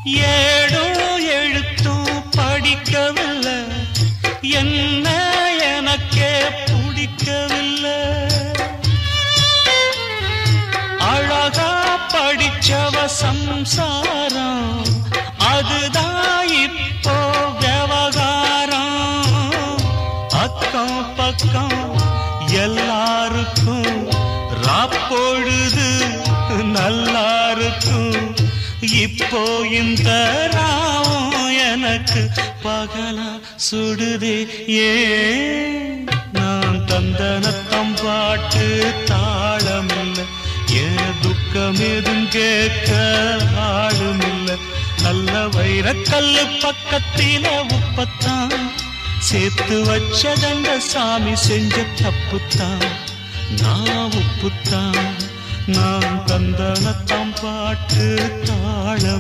ஏடும் எழுத்தும் படிக்கவில்லை, என்ன எனக்கே பிடிக்கவில்லை. அழகா படிச்சவ சம்சாரம், அதுதான் இப்போ விவகாரம். அக்கம் பக்கம் எல்லாருக்கும் ராப்பொழுது நல்லா இருக்கும். இப்போ இந்த ராவும் எனக்கு பகலா சுடுதே. ஏன் நான் தந்தனத்தம் பாட்டு தாளமில்லை, ஏன் துக்கம் எதும் கேட்க ஆளுமில்லை. நல்ல வைரக்கல்லு பக்கத்தில உப்பத்தான் சேர்த்து வச்சதங்க சாமி செஞ்ச தப்புத்தான். நான் உப்புத்தான், நான் தந்தனத்தம் பாட்டு தாளம்.